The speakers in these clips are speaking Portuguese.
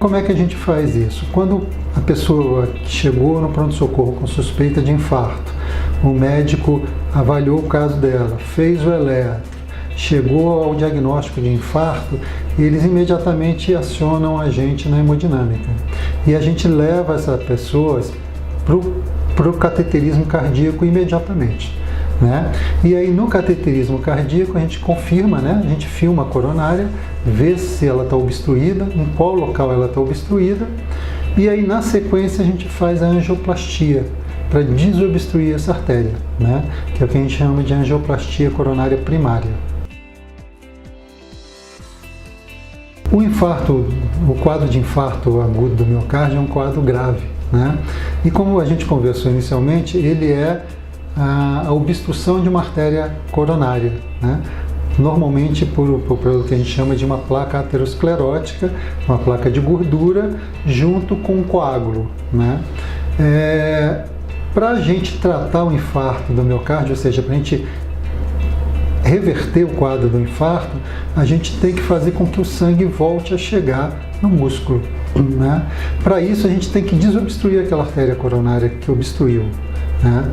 como é que a gente faz isso? Quando a pessoa chegou no pronto-socorro com suspeita de infarto, o médico avaliou o caso dela, fez o eletro, chegou ao diagnóstico de infarto, eles imediatamente acionam a gente na hemodinâmica. E a gente leva essa pessoa para o cateterismo cardíaco imediatamente. Né? E aí no cateterismo cardíaco a gente confirma, né? A gente filma a coronária, vê se ela está obstruída, em qual local ela está obstruída, e aí na sequência a gente faz a angioplastia para desobstruir essa artéria, né? Que é o que a gente chama de angioplastia coronária primária. O infarto, o quadro de infarto agudo do miocárdio é um quadro grave, né? E como a gente conversou inicialmente, ele é a obstrução de uma artéria coronária, né? Normalmente pelo que a gente chama de uma placa aterosclerótica, uma placa de gordura, junto com um coágulo, né? Para a gente tratar o infarto do miocárdio, ou seja, para a gente reverter o quadro do infarto, a gente tem que fazer com que o sangue volte a chegar no músculo, né? Para isso a gente tem que desobstruir aquela artéria coronária que obstruiu, né?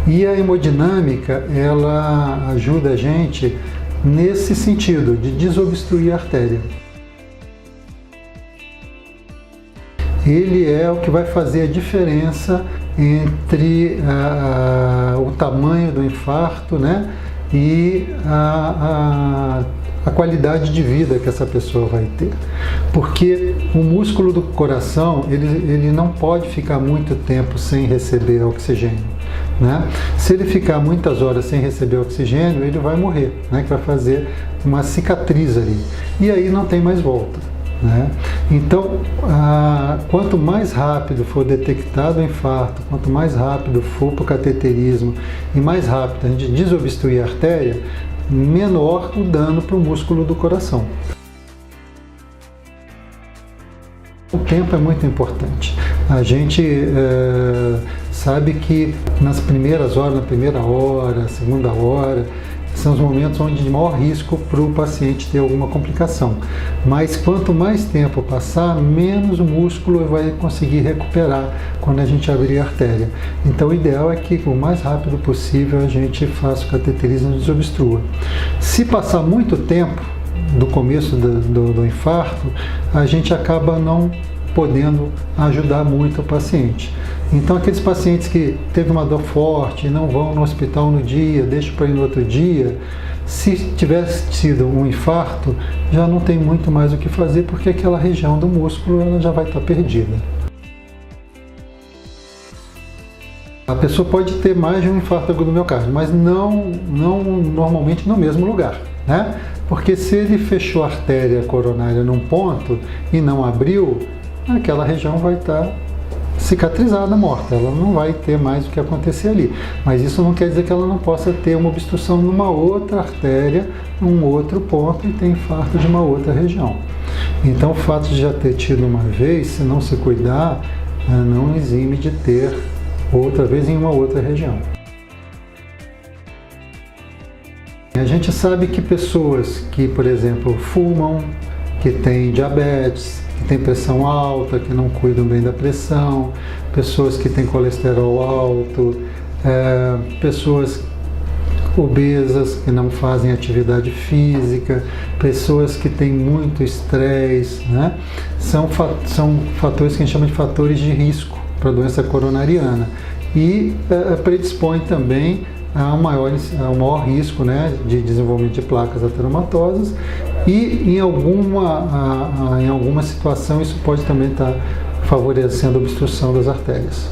E a hemodinâmica, ela ajuda a gente nesse sentido, de desobstruir a artéria. Ele é o que vai fazer a diferença entre o tamanho do infarto, né, e a qualidade de vida que essa pessoa vai ter. Porque o músculo do coração, ele não pode ficar muito tempo sem receber oxigênio, né? Se ele ficar muitas horas sem receber oxigênio, ele vai morrer, né? Que vai fazer uma cicatriz ali. E aí não tem mais volta, né? Então, quanto mais rápido for detectado o infarto, quanto mais rápido for para o cateterismo e mais rápido a gente desobstruir a artéria, menor o dano para o músculo do coração. O tempo é muito importante. A gente sabe que nas primeiras horas, na primeira hora, segunda hora, são os momentos onde de maior risco para o paciente ter alguma complicação. Mas quanto mais tempo passar, menos o músculo vai conseguir recuperar quando a gente abrir a artéria. Então o ideal é que o mais rápido possível a gente faça o cateterismo e desobstrua. Se passar muito tempo do começo do infarto, a gente acaba não podendo ajudar muito o paciente. Então aqueles pacientes que teve uma dor forte, não vão no hospital no dia, deixam para ir no outro dia, se tivesse tido um infarto, já não tem muito mais o que fazer, porque aquela região do músculo ela já vai estar perdida. A pessoa pode ter mais de um infarto agudo do miocárdio, mas não normalmente no mesmo lugar, né? Porque se ele fechou a artéria coronária num ponto e não abriu, aquela região vai estar cicatrizada, morta, ela não vai ter mais o que acontecer ali. Mas isso não quer dizer que ela não possa ter uma obstrução numa outra artéria, num outro ponto e ter infarto de uma outra região. Então o fato de já ter tido uma vez, se não se cuidar, não exime de ter outra vez em uma outra região. A gente sabe que pessoas que, por exemplo, fumam, que têm diabetes, que têm pressão alta, que não cuidam bem da pressão, pessoas que têm colesterol alto, pessoas obesas que não fazem atividade física, pessoas que têm muito estresse, né? São fatores que a gente chama de fatores de risco para a doença coronariana e predispõe também a um maior risco, né, de desenvolvimento de placas ateromatosas e em alguma situação isso pode também estar favorecendo a obstrução das artérias.